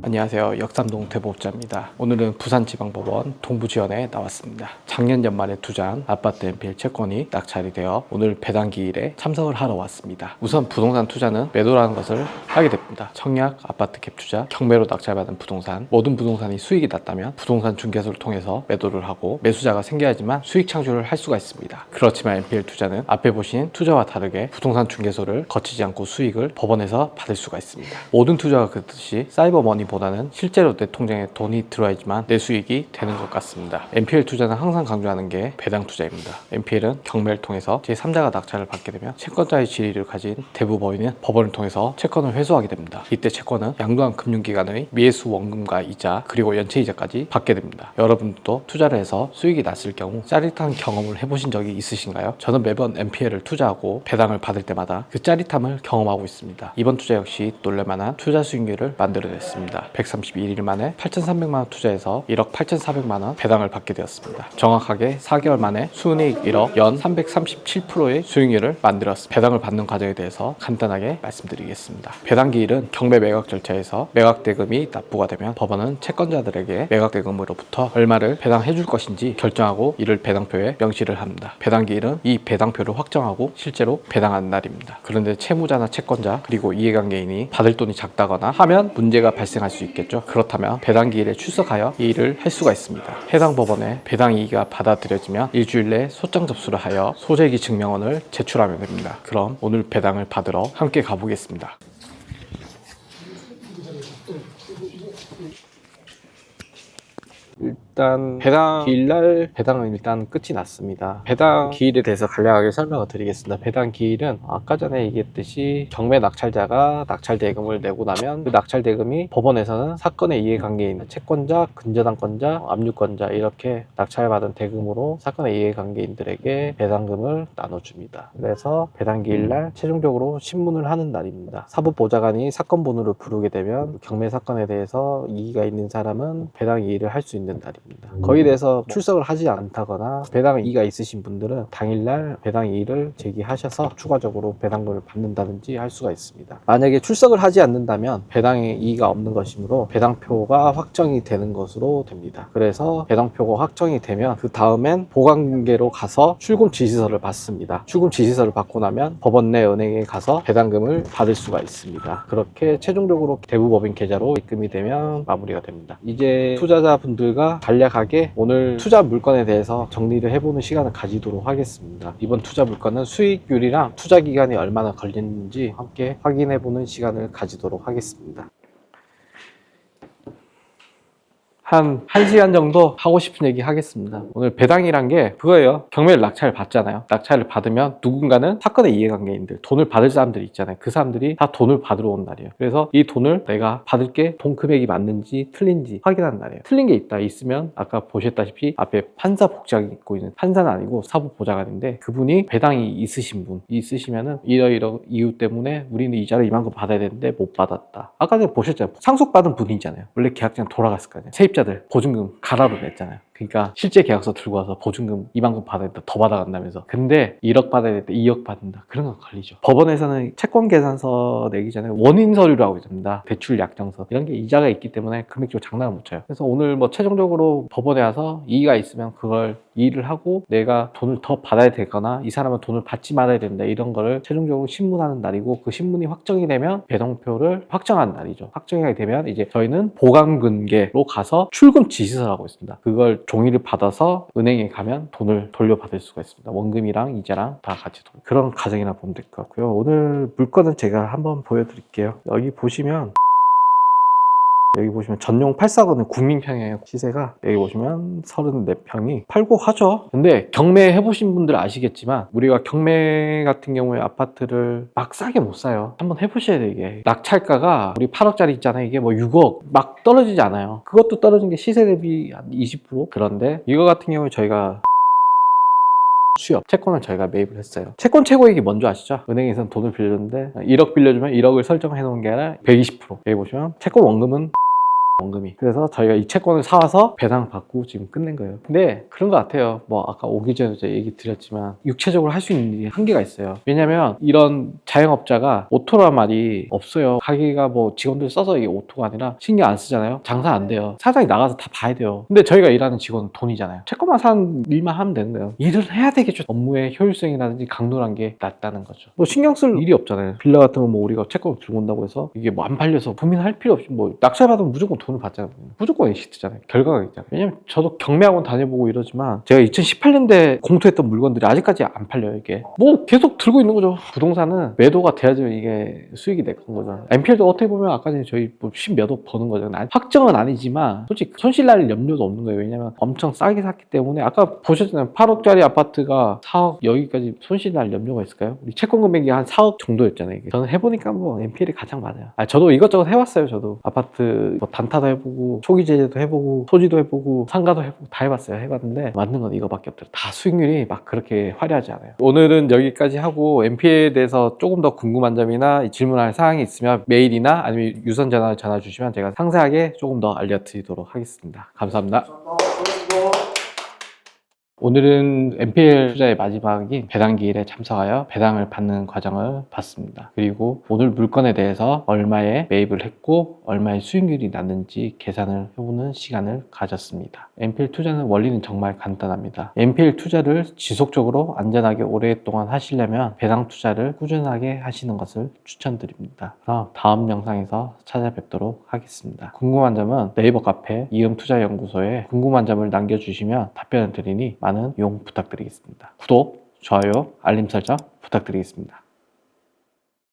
안녕하세요. 역삼동 대법자입니다. 오늘은 부산지방법원 동부지원에 나왔습니다. 작년 연말에 투자한 아파트 NPL 채권이 낙찰이 되어 오늘 배당기일에 참석을 하러 왔습니다. 우선 부동산 투자는 매도라는 것을 하게 됩니다. 청약, 아파트 갭 투자, 경매로 낙찰받은 부동산, 모든 부동산이 수익이 났다면 부동산 중개소를 통해서 매도를 하고 매수자가 생겨야지만 수익 창출을 할 수가 있습니다. 그렇지만 NPL 투자는 앞에 보신 투자와 다르게 부동산 중개소를 거치지 않고 수익을 법원에서 받을 수가 있습니다. 모든 투자가 그렇듯이 사이버머니보다는 실제로 내 통장에 돈이 들어야지만 내 수익이 되는 것 같습니다. NPL 투자는 항상 강조하는 게 배당 투자입니다. NPL은 경매를 통해서 제3자가 낙찰을 받게 되면 채권자의 지위를 가진 대부법인은 법원을 통해서 채권을 회수하게 됩니다. 이때 채권은 양도한 금융기관의 미회수 원금과 이자 그리고 연체이자까지 받게 됩니다. 여러분도 투자를 해서 수익이 났을 경우 짜릿한 경험을 해보신 적이 있으신가요? 저는 매번 NPL을 투자하고 배당을 받을 때마다 그 짜릿함을 경험하고 있습니다. 이번 투자 역시 놀랄만한 투자 수익률을 만들어냈습니다. 131일 만에 8,300만원 투자해서 1억 8,400만원 배당을 받게 되었습니다. 정확하게 4개월 만에 순이익 1억 연 337%의 수익률을 만들었습니다. 배당을 받는 과정에 대해서 간단하게 말씀드리겠습니다. 배당기일은 경매 매각 절차에서 매각 대금이 납부가 되면 법원은 채권자들에게 매각 대금으로부터 얼마를 배당해 줄 것인지 결정하고 이를 배당표에 명시를 합니다. 배당기일은 이 배당표를 확정하고 실제로 배당하는 날입니다. 그런데 채무자나 채권자 그리고 이해관계인이 받을 돈이 작다거나 하면 문제가 발생할 수 있겠죠. 그렇다면 배당기일에 출석하여 이 일을 할 수가 있습니다. 해당 법원에 배당이의가 받아들여지면 일주일 내 소장 접수를 하여 소재기 증명원을 제출하면 됩니다. 그럼 오늘 배당을 받으러 함께 가보겠습니다. 일단 배당 기일날 배당은 일단 끝이 났습니다. 배당 기일에 대해서 간략하게 설명을 드리겠습니다. 배당 기일은 아까 전에 얘기했듯이 경매 낙찰자가 낙찰 대금을 내고 나면 그 낙찰 대금이 법원에서는 사건의 이해관계인 채권자, 근저당권자, 압류권자 이렇게 낙찰받은 대금으로 사건의 이해관계인들에게 배당금을 나눠줍니다. 그래서 배당 기일날 최종적으로 신문을 하는 날입니다. 사법보좌관이 사건 번호를 부르게 되면 경매 사건에 대해서 이의가 있는 사람은 배당 이의를 할 수 있는 날입니다. 거기에 대해서 출석을 하지 않다거나 배당 이의가 있으신 분들은 당일날 배당 이의를 제기하셔서 추가적으로 배당금을 받는다든지 할 수가 있습니다. 만약에 출석을 하지 않는다면 배당에 이의가 없는 것이므로 배당표가 확정이 되는 것으로 됩니다. 그래서 배당표가 확정이 되면 그 다음엔 보관계로 가서 출금 지시서를 받습니다. 출금 지시서를 받고 나면 법원 내 은행에 가서 배당금을 받을 수가 있습니다. 그렇게 최종적으로 대부법인 계좌로 입금이 되면 마무리가 됩니다. 이제 투자자분들과 간략하게 오늘 투자 물건에 대해서 정리를 해보는 시간을 가지도록 하겠습니다. 이번 투자 물건은 수익률이랑 투자 기간이 얼마나 걸리는지 함께 확인해보는 시간을 가지도록 하겠습니다. 한 1시간 정도 하고 싶은 얘기 하겠습니다. 오늘 배당이란 게 그거예요. 경매를 낙찰을 받잖아요. 낙찰을 받으면 누군가는 사건의 이해관계인들, 돈을 받을 사람들이 있잖아요. 그 사람들이 다 돈을 받으러 온 날이에요. 그래서 이 돈을 내가 받을 게 돈 금액이 맞는지 틀린지 확인하는 날이에요. 틀린 게 있으면 아까 보셨다시피 앞에 판사 복장 입고 있는 판사는 아니고 사법보좌관인데 그분이 배당이 있으신 분 있으시면은 이러이러 이유 때문에 우리는 이자를 이만큼 받아야 되는데 못 받았다. 아까 전에 보셨잖아요. 상속받은 분이잖아요. 원래 계약자는 돌아갔을 거 아니에요. 세입자들 보증금 가라로 냈잖아요. 그러니까 실제 계약서 들고 와서 보증금 이만큼 받아야 된다, 더 받아간다면서. 근데 1억 받아야 된다, 2억 받는다. 그런 거 걸리죠. 법원에서는 채권 계산서 내기 전에 원인 서류라고 있습니다. 대출 약정서. 이런 게 이자가 있기 때문에 금액적으로 장난을 못 쳐요. 그래서 오늘 뭐 최종적으로 법원에 와서 이의가 있으면 그걸 이의를 하고 내가 돈을 더 받아야 되거나 이 사람은 돈을 받지 말아야 된다, 이런 거를 최종적으로 신문하는 날이고, 그 신문이 확정이 되면 배당표를 확정하는 날이죠. 확정이 되면 이제 저희는 보관근계로 가서 출금 지시서라고 있습니다. 그걸 종이를 받아서 은행에 가면 돈을 돌려받을 수가 있습니다. 원금이랑 이자랑 다 같이 그런 과정이나 보면 될 것 같고요. 오늘 물건은 제가 한번 보여드릴게요. 여기 보시면 전용 8사거는 국민평이에요. 시세가 여기 보시면 34평이 팔고 하죠. 근데 경매 해보신 분들 아시겠지만 우리가 경매 같은 경우에 아파트를 막 싸게 못 사요. 한번 해보셔야 돼요. 이게 낙찰가가 우리 8억짜리 있잖아요. 이게 뭐 6억 막 떨어지지 않아요. 그것도 떨어진 게 시세 대비 한 20%. 그런데 이거 같은 경우에 저희가 수협 채권을 저희가 매입을 했어요. 채권 최고액이 뭔지 아시죠? 은행에서는 돈을 빌렸는데 1억 빌려주면 1억을 설정해 놓은 게 아니라 120%. 여기 보시면 채권 원금은 원금이. 그래서 저희가 이 채권을 사와서 배당 받고 지금 끝낸 거예요. 근데 그런 것 같아요. 뭐 아까 오기 전에 제가 얘기 드렸지만 육체적으로 할 수 있는 일이 한계가 있어요. 왜냐면 이런 자영업자가 오토란 말이 없어요. 가게가 뭐 직원들 써서 이게 오토가 아니라 신경 안 쓰잖아요. 장사 안 돼요. 사장이 나가서 다 봐야 돼요. 근데 저희가 일하는 직원은 돈이잖아요. 채권만 사는 일만 하면 되는 거예요. 일을 해야 되겠죠. 업무의 효율성이라든지 강도란 게 낮다는 거죠. 뭐 신경 쓸 일이 없잖아요. 빌라 같은 거 뭐 우리가 채권을 들고 온다고 해서 이게 뭐 안 팔려서 고민할 필요 없이 뭐 낙찰받으면 무조건 돈을 받잖아요. 무조건 엑시트잖아요. 결과가 있잖아요. 왜냐면 저도 경매학원 다녀보고 이러지만 제가 2018년대 공투했던 물건들이 아직까지 안 팔려요. 이게 뭐 계속 들고 있는 거죠. 부동산은 매도가 돼야지만 이게 수익이 될 거죠. MPL도 어떻게 보면 아까 전에 저희 뭐 10몇억 버는 거죠. 확정은 아니지만 솔직히 손실 날 염려도 없는 거예요. 왜냐면 엄청 싸게 샀기 때문에 아까 보셨잖아요. 8억짜리 아파트가 4억 여기까지 손실 날 염려가 있을까요? 우리 채권 금액이 한 4억 정도였잖아요. 이게. 저는 해보니까 뭐 MPL이 가장 많아요. 저도 이것저것 해봤어요. 저도 아파트 뭐 단타도 해보고 초기 제재도 해보고 토지도 해보고 상가도 해보고 다 해봤어요. 해봤는데 맞는 건 이거밖에 없더라고요. 다 수익률이 막 그렇게 화려하지 않아요. 오늘은 여기까지 하고 MPL에 대해서 조금 더 궁금한 점이나 질문할 사항이 있으면 메일이나 아니면 유선 전화로 전화 주시면 제가 상세하게 조금 더 알려드리도록 하겠습니다. 감사합니다. 오늘은 MPL 투자의 마지막인 배당기일에 참석하여 배당을 받는 과정을 봤습니다. 그리고 오늘 물건에 대해서 얼마에 매입을 했고 얼마의 수익률이 났는지 계산을 해보는 시간을 가졌습니다. MPL 투자는 원리는 정말 간단합니다. MPL 투자를 지속적으로 안전하게 오랫동안 하시려면 배당 투자를 꾸준하게 하시는 것을 추천드립니다. 그럼 다음 영상에서 찾아뵙도록 하겠습니다. 궁금한 점은 네이버 카페 이음투자연구소에 궁금한 점을 남겨주시면 답변을 드리니 많은 이용 부탁드리겠습니다. 구독, 좋아요, 알림 설정 부탁드리겠습니다.